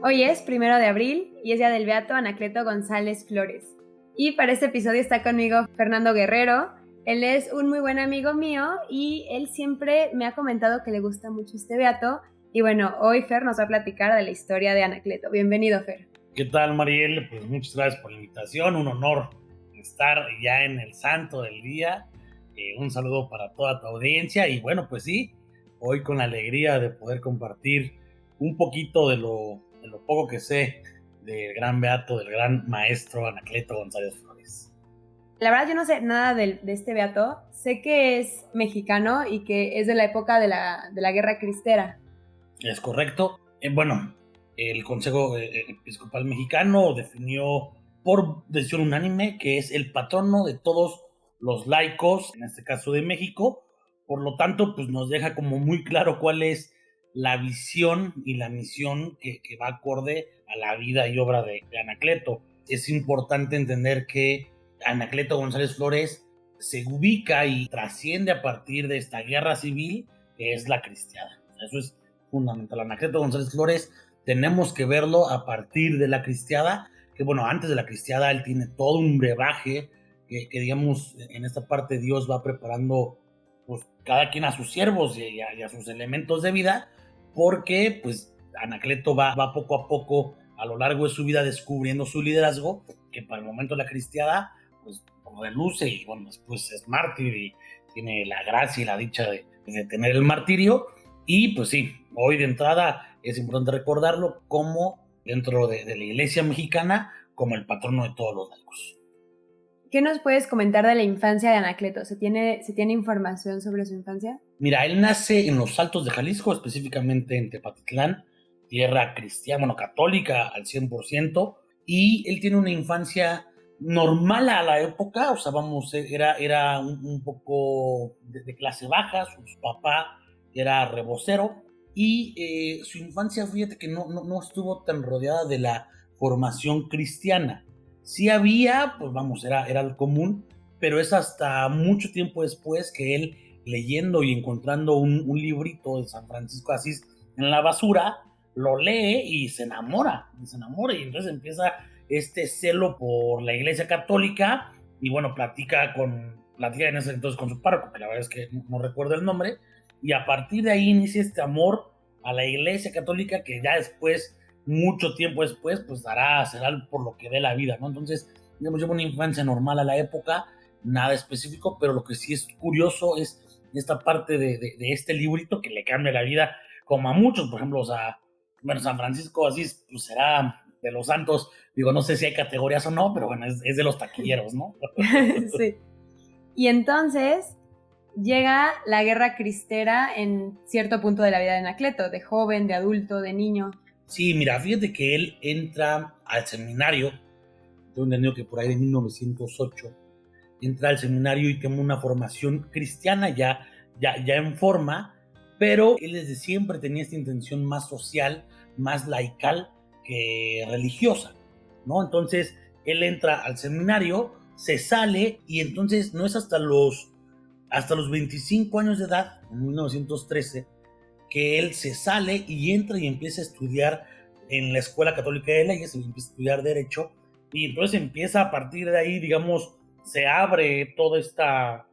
Hoy es 1 de abril y es día del beato Anacleto González Flores. Y para este episodio está conmigo Fernando Guerrero. Él es un muy buen amigo mío y él siempre me ha comentado que le gusta mucho este beato. Y bueno, hoy Fer nos va a platicar de la historia de Anacleto. Bienvenido, Fer. ¿Qué tal, Mariel? Pues muchas gracias por la invitación. Un honor estar ya en el santo del día. Un saludo para toda tu audiencia. Y bueno, pues sí, hoy con la alegría de poder compartir un poquito de lo poco que sé del gran beato, del gran maestro Anacleto González Flores. La verdad yo no sé nada de este beato. Sé que es mexicano y que es de la época de la Guerra Cristera. Es correcto. Bueno, el Consejo Episcopal Mexicano definió por decisión unánime que es el patrono de todos los laicos, en este caso de México. Por lo tanto, pues nos deja como muy claro cuál es la visión y la misión que va acorde a la vida y obra de Anacleto. Es importante entender que Anacleto González Flores se ubica y trasciende a partir de esta guerra civil que es la cristiada. Eso es fundamental. Anacleto González Flores tenemos que verlo a partir de la cristiada, que bueno, antes de la cristiada él tiene todo un brebaje que digamos en esta parte Dios va preparando pues cada quien a sus siervos y a sus elementos de vida, porque pues Anacleto va poco a poco a lo largo de su vida descubriendo su liderazgo, que para el momento de la cristiada pues reluce y bueno, después es mártir y tiene la gracia y la dicha de tener el martirio. Y pues sí, hoy de entrada es importante recordarlo como dentro de la iglesia mexicana, como el patrono de todos los laicos. ¿Qué nos puedes comentar de la infancia de Anacleto? ¿Se tiene información sobre su infancia? Mira, él nace en los Altos de Jalisco, específicamente en Tepatitlán, tierra cristiana, bueno, católica al 100%, y él tiene una infancia normal a la época, o sea, vamos, era un poco de clase baja, su papá era rebocero, y su infancia, fíjate que no estuvo tan rodeada de la formación cristiana. Sí había, pues vamos, era el común, pero es hasta mucho tiempo después que él, leyendo y encontrando un librito de San Francisco de Asís en la basura, lo lee y se enamora, y entonces empieza este celo por la iglesia católica y bueno, platica en ese entonces con su párroco, que la verdad es que no recuerdo el nombre, y a partir de ahí inicia este amor a la iglesia católica que ya después, mucho tiempo después, pues será por lo que dé la vida, ¿no? Entonces, digamos, lleva una infancia normal a la época, nada específico, pero lo que sí es curioso es esta parte de este librito que le cambia la vida, como a muchos, por ejemplo, o sea, bueno, San Francisco Asís, pues será de los santos, digo, no sé si hay categorías o no, pero bueno, es de los taquilleros, ¿no? Sí. Y entonces llega la guerra cristera en cierto punto de la vida de Anacleto, de joven, de adulto, de niño. Sí, mira, fíjate que él entra al seminario, tengo entendido que por ahí de 1908, entra al seminario y toma una formación cristiana ya en forma, pero él desde siempre tenía esta intención más social, más laical que religiosa, ¿no? Entonces, él entra al seminario, se sale y entonces no es hasta los 25 años de edad, en 1913, que él se sale y entra y empieza a estudiar en la Escuela Católica de Leyes, y empieza a estudiar Derecho, y entonces empieza a partir de ahí, digamos, se abre toda esta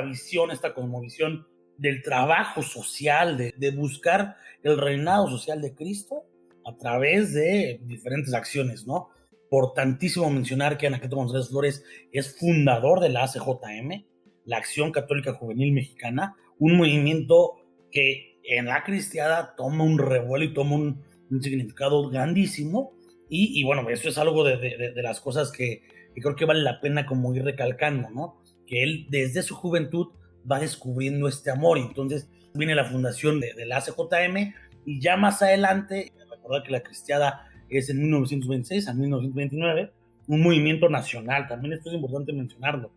visión, esta cosmovisión del trabajo social, de buscar el reinado social de Cristo a través de diferentes acciones, ¿no? Importantísimo mencionar que Anacleto González Flores es fundador de la ACJM, la Acción Católica Juvenil Mexicana, un movimiento que en la cristiada toma un revuelo y toma un significado grandísimo, y bueno, eso es algo de las cosas que creo que vale la pena como ir recalcando, ¿no? Que él desde su juventud va descubriendo este amor, y entonces viene la fundación de la ACJM, y ya más adelante, recordar que la cristiada es en 1926 a 1929, un movimiento nacional, también esto es importante mencionarlo.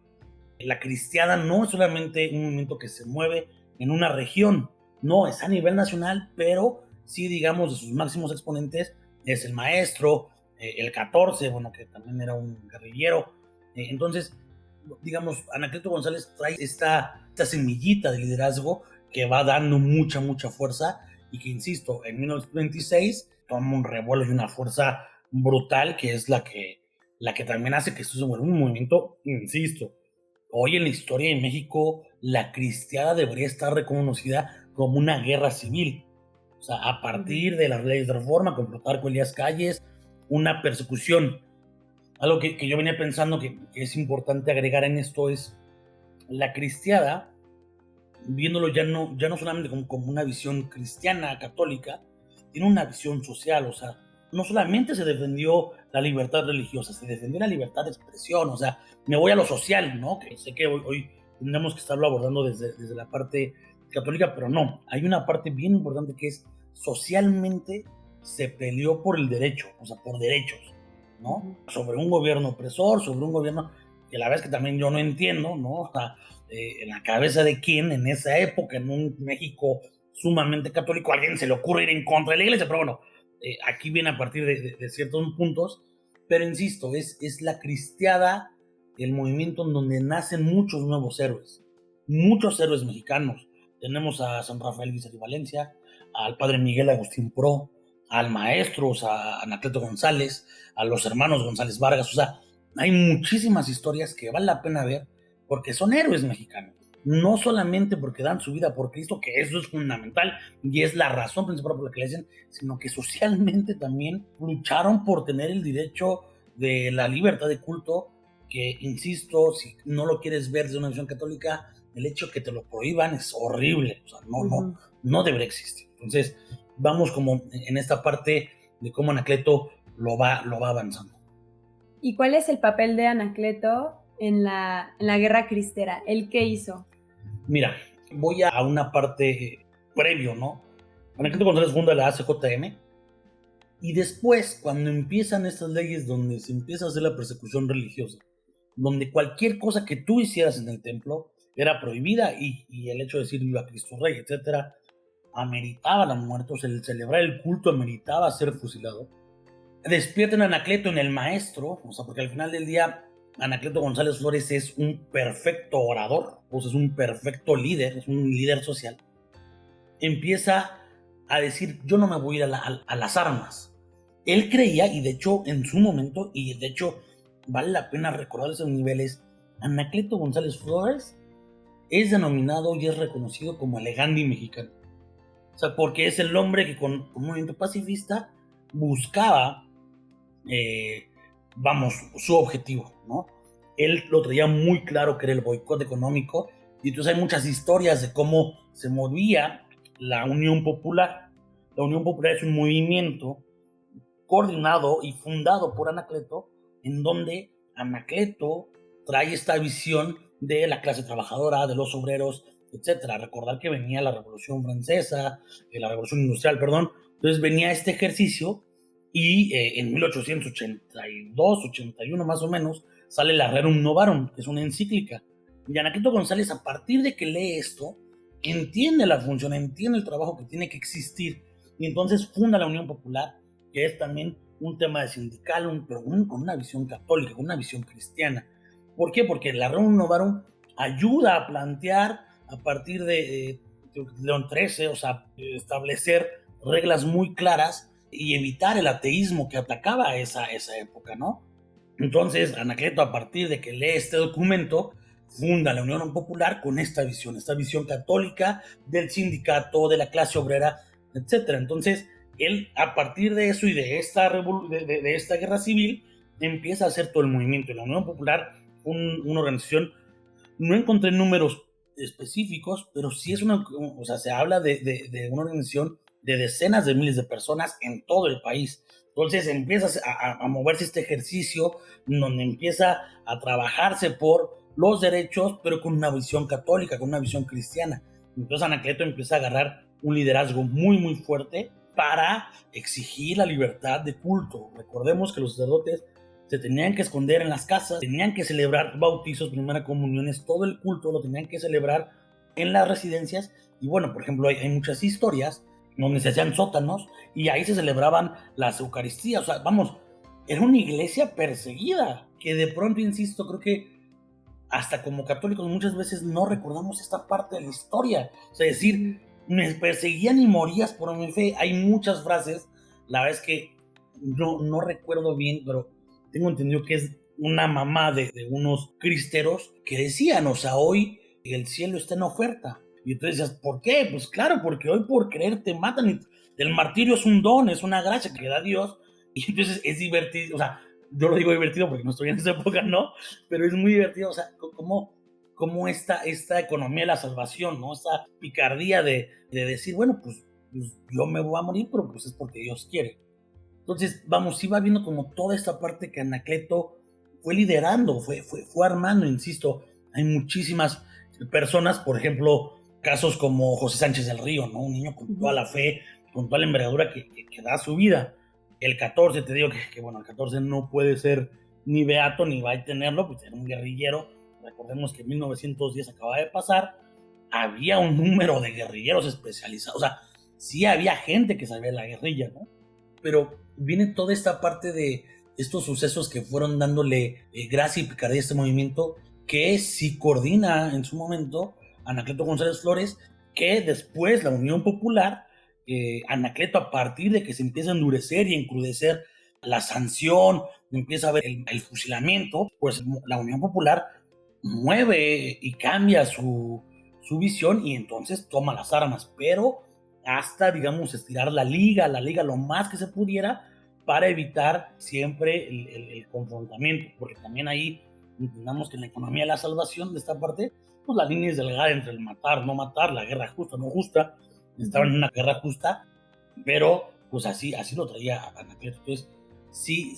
La cristiada no es solamente un movimiento que se mueve en una región, no, es a nivel nacional, pero sí, digamos, de sus máximos exponentes es el maestro, el 14, bueno, que también era un guerrillero. Entonces, digamos, Anacleto González trae esta semillita de liderazgo que va dando mucha fuerza, y que, insisto, en 1926 toma un revuelo y una fuerza brutal que es la que también hace que esto se vuelva un movimiento, insisto. Hoy en la historia de México, la cristiada debería estar reconocida como una guerra civil. O sea, a partir de las leyes de reforma, con Plutarco Elías Calles, una persecución. Algo que yo venía pensando que es importante agregar en esto es la cristiada, viéndolo ya no solamente como una visión cristiana, católica, tiene una visión social. O sea, no solamente se defendió la libertad religiosa, se defendió la libertad de expresión. O sea, me voy a lo social, ¿no? Que sé que hoy tendremos que estarlo abordando desde la parte católica, pero no, hay una parte bien importante que es socialmente se peleó por el derecho, o sea, por derechos, ¿no? Sobre un gobierno opresor, sobre un gobierno que la verdad es que también yo no entiendo, ¿no? O sea, en la cabeza de quién en esa época, en un México sumamente católico, a alguien se le ocurre ir en contra de la iglesia, pero bueno, aquí viene a partir de ciertos puntos, pero insisto, es la cristiada, el movimiento en donde nacen muchos nuevos héroes mexicanos. Tenemos a San Rafael Guizar y Valencia, al padre Miguel Agustín Pro, al maestro, o sea, a Anacleto González, a los hermanos González Vargas. O sea, hay muchísimas historias que vale la pena ver porque son héroes mexicanos. No solamente porque dan su vida por Cristo, que eso es fundamental y es la razón principal por la que le hacen, sino que socialmente también lucharon por tener el derecho de la libertad de culto, que, insisto, si no lo quieres ver desde una visión católica, el hecho de que te lo prohíban es horrible. O sea, no debería existir. Entonces, vamos como en esta parte de cómo Anacleto lo va avanzando. ¿Y cuál es el papel de Anacleto en la guerra cristera? ¿Él qué hizo? Mira, voy a una parte previo, ¿no? Anacleto González funda la ACJM y después, cuando empiezan estas leyes donde se empieza a hacer la persecución religiosa, donde cualquier cosa que tú hicieras en el templo era prohibida y el hecho de decir viva Cristo Rey, etcétera, ameritaba la muerte. O sea, el celebrar el culto ameritaba ser fusilado. Despiertan a Anacleto en el maestro, o sea, porque al final del día Anacleto González Flores es un perfecto orador, pues es un perfecto líder, es un líder social. Empieza a decir, yo no me voy a ir a las armas. Él creía, y de hecho en su momento, y de hecho vale la pena recordar esos niveles, Anacleto González Flores es denominado y es reconocido como el Gandhi mexicano. O sea, porque es el hombre que con un movimiento pacifista buscaba, su objetivo, ¿no? Él lo traía muy claro, que era el boicot económico, y entonces hay muchas historias de cómo se movía la Unión Popular. La Unión Popular es un movimiento coordinado y fundado por Anacleto, en donde Anacleto trae esta visión de la clase trabajadora, de los obreros, etcétera. Recordar que venía la Revolución Francesa, la Revolución Industrial, perdón. Entonces venía este ejercicio y en 1882, 81 más o menos, sale la Rerum Novarum, que es una encíclica. Y Anacleto González, a partir de que lee esto, entiende la función, entiende el trabajo que tiene que existir, y entonces funda la Unión Popular, que es también un tema de sindical, pero con una visión católica, con una visión cristiana. ¿Por qué? Porque la Rerum Novarum ayuda a plantear a partir de León XIII, o sea, establecer reglas muy claras y evitar el ateísmo que atacaba esa época, ¿no? Entonces, Anacleto, a partir de que lee este documento, funda la Unión Popular con esta visión católica del sindicato, de la clase obrera, etcétera. Entonces, él, a partir de eso y de esta guerra civil, empieza a hacer todo el movimiento. La Unión Popular, una organización, no encontré números específicos, pero sí es o sea, se habla de una organización de decenas de miles de personas en todo el país. Entonces empieza a moverse este ejercicio donde empieza a trabajarse por los derechos, pero con una visión católica, con una visión cristiana. Entonces Anacleto empieza a agarrar un liderazgo muy, muy fuerte para exigir la libertad de culto. Recordemos que los sacerdotes se tenían que esconder en las casas, tenían que celebrar bautizos, primera comuniones, todo el culto lo tenían que celebrar en las residencias. Y bueno, por ejemplo, hay muchas historias donde se hacían sótanos y ahí se celebraban las eucaristías. O sea, vamos, era una iglesia perseguida, que de pronto, insisto, creo que hasta como católicos muchas veces no recordamos esta parte de la historia. O sea, decir, me perseguían y morías por mi fe. Hay muchas frases, la verdad es que no recuerdo bien, pero tengo entendido que es una mamá de unos cristeros que decían, o sea, hoy el cielo está en oferta. Y entonces decías, ¿por qué? Pues claro, porque hoy por creer te matan. Y el martirio es un don, es una gracia que da Dios. Y entonces es divertido, o sea, yo lo digo divertido porque no estoy en esa época, ¿no? Pero es muy divertido, o sea, como esta economía de la salvación, ¿no? Esta picardía de decir, bueno, pues yo me voy a morir, pero pues es porque Dios quiere. Entonces, vamos, iba viendo como toda esta parte que Anacleto fue liderando, fue armando, insisto. Hay muchísimas personas, por ejemplo, casos como José Sánchez del Río, ¿no? Un niño con toda la fe, con toda la envergadura que da su vida. El 14, te digo que, bueno, el 14 no puede ser ni beato ni va a tenerlo, pues era un guerrillero. Recordemos que en 1910 acaba de pasar, había un número de guerrilleros especializados, o sea, sí había gente que sabía la guerrilla, ¿no? Pero viene toda esta parte de estos sucesos que fueron dándole gracia y picardía a este movimiento, que sí coordina en su momento Anacleto González Flores, que después la Unión Popular, Anacleto, a partir de que se empieza a endurecer y encrudecer la sanción, empieza a haber el fusilamiento, pues la Unión Popular mueve y cambia su visión y entonces toma las armas, pero hasta, digamos, estirar la liga lo más que se pudiera para evitar siempre el confrontamiento, porque también ahí entendamos que en la economía de la salvación de esta parte, pues la línea es delgada entre el matar, no matar, la guerra justa, no justa. Estaban en una guerra justa, pero pues así lo traía Anacleto. Entonces, sí,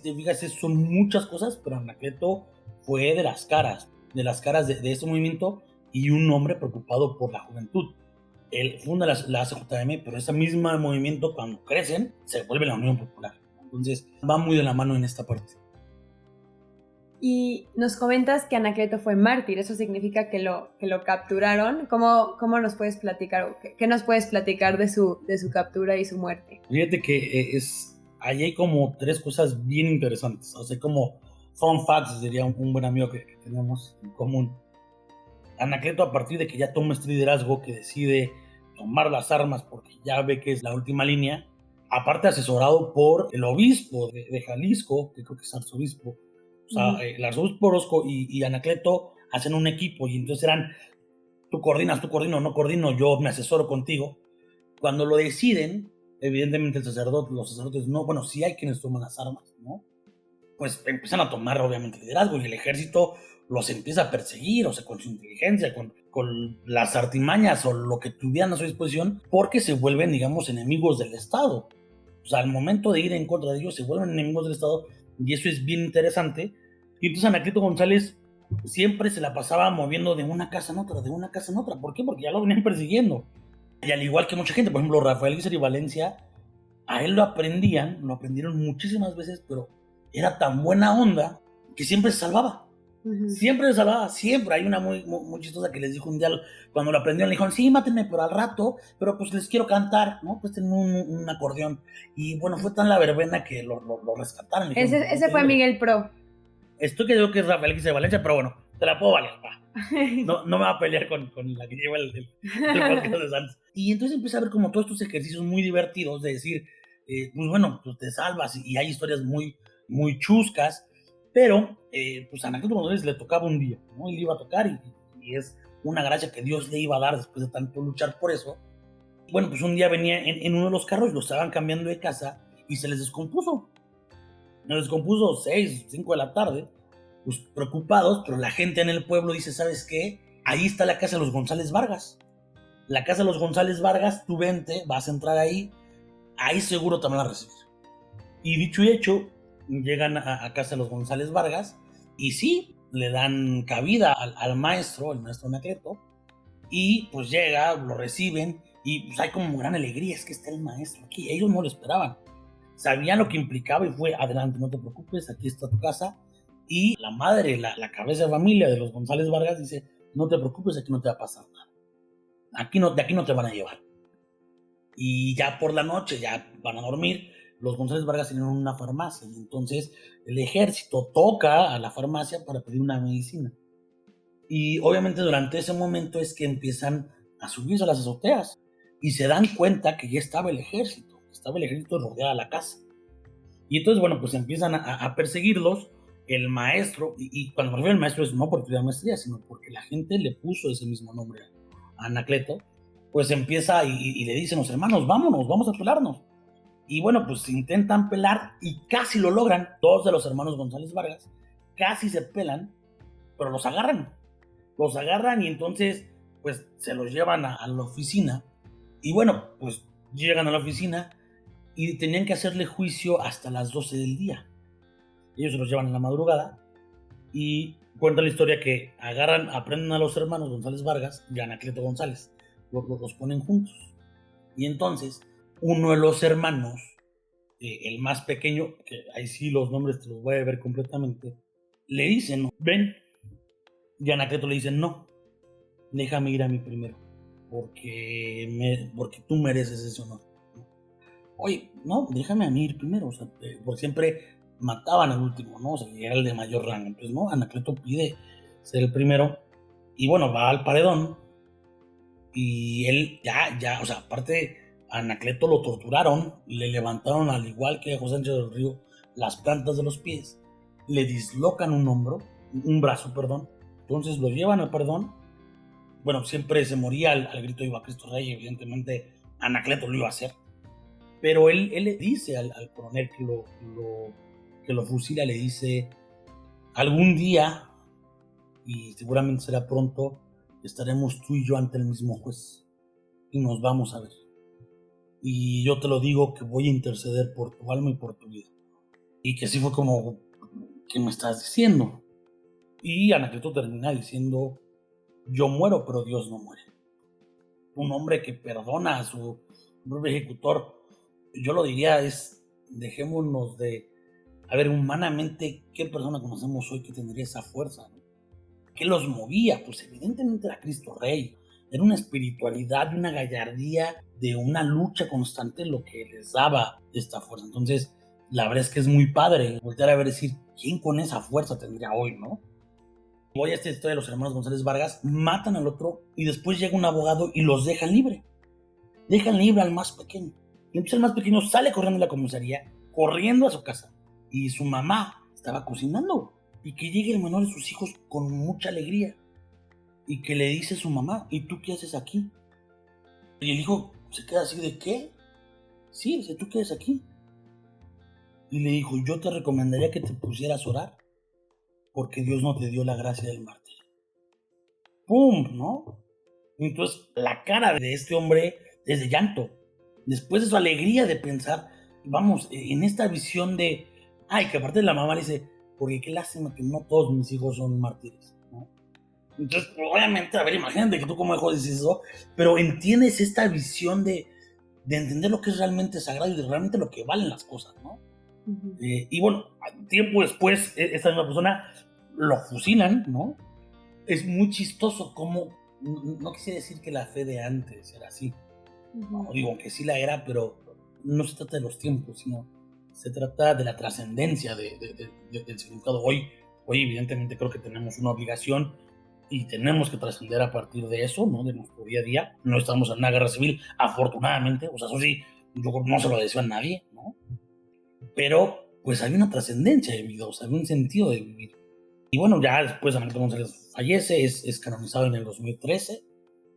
te fijas, son muchas cosas, pero Anacleto fue de las caras de este movimiento y un hombre preocupado por la juventud. Él funda la ACJM, pero ese mismo movimiento, cuando crecen, se vuelve la Unión Popular. Entonces, va muy de la mano en esta parte. Y nos comentas que Anacleto fue mártir, eso significa que lo capturaron. ¿Cómo nos puedes platicar, qué nos puedes platicar de su captura y su muerte? Fíjate que ahí hay como tres cosas bien interesantes, o sea, como fun facts, diría un buen amigo que tenemos en común. Anacleto, a partir de que ya toma este liderazgo, que decide tomar las armas porque ya ve que es la última línea, aparte asesorado por el obispo de Jalisco, que creo que es arzobispo, o sea, el arzobispo Orozco y Anacleto hacen un equipo y entonces eran, tú coordino, no coordino, yo me asesoro contigo. Cuando lo deciden, evidentemente los sacerdotes no, bueno, sí hay quienes toman las armas, ¿no? Pues empiezan a tomar obviamente liderazgo y el ejército los empieza a perseguir, o sea, con su inteligencia, con las artimañas o lo que tuvieran a su disposición, porque se vuelven, digamos, enemigos del Estado. O sea, al momento de ir en contra de ellos, se vuelven enemigos del Estado, y eso es bien interesante. Y entonces Anacleto González siempre se la pasaba moviendo de una casa en otra, ¿Por qué? Porque ya lo venían persiguiendo. Y al igual que mucha gente, por ejemplo, Rafael Guizar y Valencia, a él lo aprendieron muchísimas veces, pero era tan buena onda que siempre se salvaba. Siempre se salvaba, siempre. Hay una muy chistosa que les dijo un día, cuando lo aprendieron, le dijeron, sí, mátenme por al rato, pero pues les quiero cantar, ¿no? Pues tengo un acordeón. Y bueno, fue tan la verbena que lo rescataron. Dijeron, ese fue Miguel Pro. Esto que digo que es Rafael Guizar de Valencia, pero bueno, te la puedo valer, va. No me va a pelear con la que lleva el podcast de Santos. Y entonces empieza a ver como todos estos ejercicios muy divertidos de decir, pues bueno, pues te salvas y hay historias muy chuscas, pero pues a Anacleto González le tocaba un día, ¿no? Él iba a tocar y es una gracia que Dios le iba a dar después de tanto luchar por eso. Bueno, pues un día venía en uno de los carros, lo estaban cambiando de casa y se les descompuso. Se les descompuso 6, 5 de la tarde, pues preocupados, pero la gente en el pueblo dice, ¿sabes qué? Ahí está la casa de los González Vargas. La casa de los González Vargas, tú vente, vas a entrar ahí seguro te van a recibir. Y dicho y hecho, llegan a casa de los González Vargas y sí, le dan cabida al maestro, el maestro Anacleto, y pues llega, lo reciben y pues hay como gran alegría, es que está el maestro aquí. Ellos no lo esperaban, sabían lo que implicaba y fue, adelante, no te preocupes, aquí está tu casa. Y la madre, la cabeza de familia de los González Vargas dice, no te preocupes, aquí no te va a pasar nada. De aquí no te van a llevar. Y ya por la noche, ya van a dormir, los González Vargas tienen una farmacia, y entonces el ejército toca a la farmacia para pedir una medicina. Y obviamente durante ese momento es que empiezan a subirse a las azoteas. y se dan cuenta que ya estaba el ejército rodeada la casa. Y entonces, bueno, pues empiezan a perseguirlos. El maestro, y cuando me refiero al maestro es no por estudiar maestría, sino porque la gente le puso ese mismo nombre a Anacleto, pues empieza y le dicen los hermanos, vámonos, vamos a pelarnos. Y bueno, pues intentan pelar y casi lo logran. Dos de los hermanos González Vargas casi se pelan, pero los agarran. Los agarran y entonces pues se los llevan a la oficina. Y bueno, pues llegan a la oficina y tenían que hacerle juicio hasta las 12 del día. Ellos se los llevan en la madrugada y cuentan la historia que aprenden a los hermanos González Vargas y Anacleto González. Los ponen juntos. Y entonces uno de los hermanos, el más pequeño, que ahí sí los nombres te los voy a ver completamente, le dicen, ven. Y Anacleto le dice, no, déjame ir a mí primero, porque tú mereces ese honor. Oye, no, déjame a mí ir primero, o sea, porque siempre mataban al último, ¿no? O sea, era el de mayor rango. Entonces, no, Anacleto pide ser el primero y bueno, va al paredón y él ya, o sea, aparte Anacleto lo torturaron, le levantaron al igual que a José Sánchez del Río las plantas de los pies, le dislocan un brazo, perdón. Entonces lo llevan al paredón. Bueno, siempre se moría al grito de Viva Cristo Rey, evidentemente Anacleto lo iba a hacer. Pero él le dice al coronel que lo fusila, le dice, algún día, y seguramente será pronto, estaremos tú y yo ante el mismo juez y nos vamos a ver. Y yo te lo digo que voy a interceder por tu alma y por tu vida. Y que así fue como, ¿qué me estás diciendo? Y Anacleto termina diciendo, yo muero, pero Dios no muere. Un hombre que perdona a su propio ejecutor. Yo lo diría dejémonos de, a ver, humanamente, ¿qué persona conocemos hoy que tendría esa fuerza? ¿Qué los movía? Pues evidentemente era Cristo Rey. Era una espiritualidad y una gallardía de una lucha constante lo que les daba esta fuerza. Entonces, la verdad es que es muy padre voltear a ver y decir, ¿quién con esa fuerza tendría hoy, no? Voy a esta historia de los hermanos González Vargas, matan al otro y después llega un abogado y los dejan libre. Dejan libre al más pequeño. Y entonces el más pequeño sale corriendo de la comisaría, corriendo a su casa. Y su mamá estaba cocinando. Y que llegue el menor de sus hijos con mucha alegría. Y que le dice a su mamá, ¿y tú qué haces aquí? Y el hijo se queda así de, ¿qué? Sí, dice, ¿tú qué haces aquí? Y le dijo, yo te recomendaría que te pusieras a orar, porque Dios no te dio la gracia del martirio. ¡Pum! ¿No? Entonces la cara de este hombre es de llanto. Después de su alegría de pensar, vamos, en esta visión de, ay, que aparte la mamá le dice, porque qué lástima que no todos mis hijos son mártires, ¿no? Entonces, obviamente, a ver, imagínate que tú como hijo dices eso, pero entiendes esta visión de entender lo que es realmente sagrado y de realmente lo que valen las cosas, ¿no? Uh-huh. Y bueno, tiempo después, esta misma persona lo fusilan, ¿no? Es muy chistoso cómo, no quisiera decir que la fe de antes era así, uh-huh. No, digo que sí la era, pero no se trata de los tiempos, sino se trata de la trascendencia del significado. Hoy evidentemente creo que tenemos una obligación y tenemos que trascender a partir de eso, ¿no? De nuestro día a día. No estamos en una guerra civil, afortunadamente, o sea, eso sí, yo no se lo deseo a nadie, ¿no? Pero pues hay una trascendencia de vida, o sea, hay un sentido de vivir. Y bueno, ya después Anacleto González fallece, es canonizado en el 2013,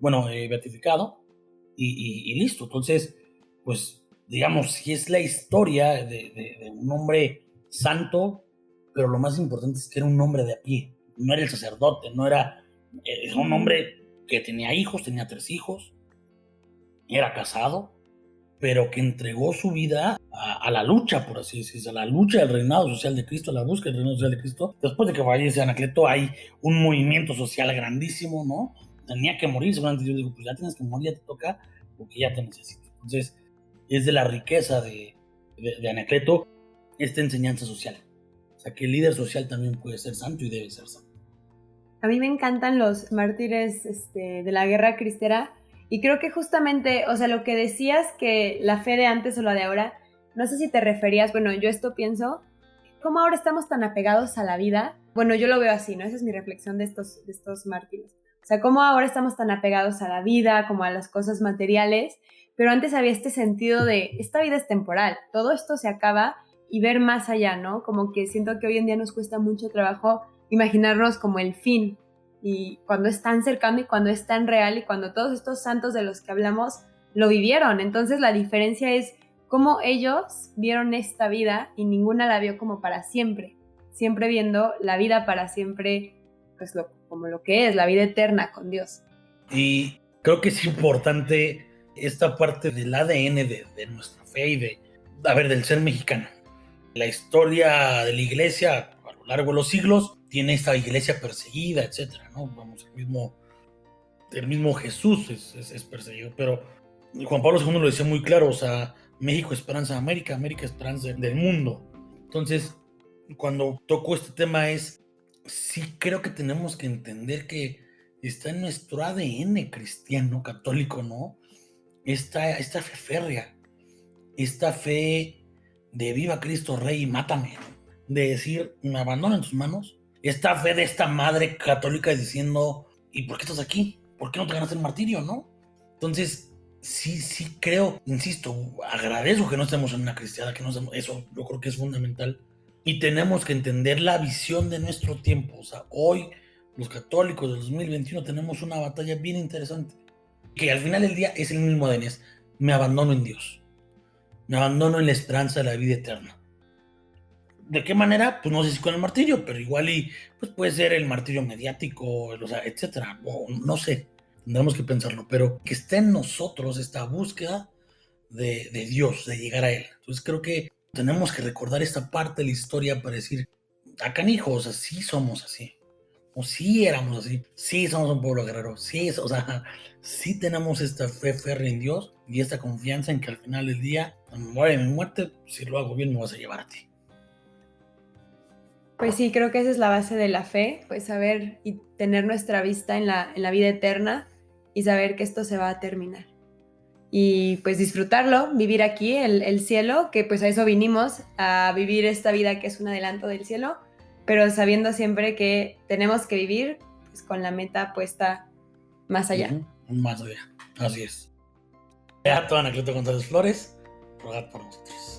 bueno, beatificado, y listo. Entonces, pues, digamos, sí es la historia de un hombre santo, pero lo más importante es que era un hombre de a pie, no era el sacerdote, no era un hombre que tenía hijos, tenía 3 hijos, era casado, pero que entregó su vida a la lucha, por así decirlo, a la lucha del reinado social de Cristo, a la búsqueda del reinado social de Cristo. Después de que fallece Anacleto, hay un movimiento social grandísimo, ¿no? Tenía que morir, seguramente yo digo, pues ya tienes que morir, ya te toca, porque ya te necesito. Entonces, es de la riqueza de Anacleto esta enseñanza social. O sea, que el líder social también puede ser santo y debe ser santo. A mí me encantan los mártires de la guerra cristera. Y creo que justamente, o sea, lo que decías que la fe de antes o la de ahora, no sé si te referías, bueno, yo esto pienso, ¿cómo ahora estamos tan apegados a la vida? Bueno, yo lo veo así, ¿no? Esa es mi reflexión de estos mártires. O O sea, cómo ahora estamos tan apegados a la vida, como a las cosas materiales, pero antes había este sentido de, esta vida es temporal, todo esto se acaba y ver más allá, ¿no? Como que siento que hoy en día nos cuesta mucho trabajo imaginarnos como el fin, y cuando es tan cercano y cuando es tan real y cuando todos estos santos de los que hablamos lo vivieron. Entonces la diferencia es cómo ellos vieron esta vida y ninguna la vio como para siempre, siempre viendo la vida para siempre, pues como lo que es, la vida eterna con Dios. Y creo que es importante esta parte del ADN de nuestra fe y del ser mexicano. La historia de la iglesia a lo largo de los siglos tiene esta iglesia perseguida, etcétera, ¿no? Vamos, el mismo Jesús es perseguido, pero Juan Pablo II lo decía muy claro, o sea, México esperanza de América, América esperanza del mundo. Entonces, cuando toco este tema sí creo que tenemos que entender que está en nuestro ADN cristiano, católico, ¿no? Esta fe férrea, esta fe de viva Cristo Rey y mátame, de decir, me abandono en tus manos, esta fe de esta madre católica diciendo, ¿y por qué estás aquí? ¿Por qué no te ganaste el martirio, no? Entonces, sí creo, insisto, agradezco que no estemos en una cristiada, que no estemos, eso yo creo que es fundamental, y tenemos que entender la visión de nuestro tiempo. O sea, hoy los católicos del 2021 tenemos una batalla bien interesante, que al final del día es el mismo ADN, me abandono en Dios, me abandono en la esperanza de la vida eterna. ¿De qué manera? Pues no sé si con el martirio, pero igual pues puede ser el martirio mediático, o sea, etcétera, o no sé, tendremos que pensarlo, pero que esté en nosotros esta búsqueda de Dios, de llegar a Él. Entonces creo que tenemos que recordar esta parte de la historia para decir, acá hijos, sí somos así, o sí éramos así, sí somos un pueblo guerrero, sí, o sea, sí tenemos esta fe férrea en Dios y esta confianza en que al final del día, a mi muerte, mi muerte, si lo hago bien me vas a llevar a ti. Pues sí, creo que esa es la base de la fe, pues saber y tener nuestra vista en la vida eterna y saber que esto se va a terminar. Y pues disfrutarlo, vivir aquí el cielo, que pues a eso vinimos, a vivir esta vida que es un adelanto del cielo, pero sabiendo siempre que tenemos que vivir pues, con la meta puesta más allá. Más allá, así es. Beato Anacleto González Flores, rogad por nosotros.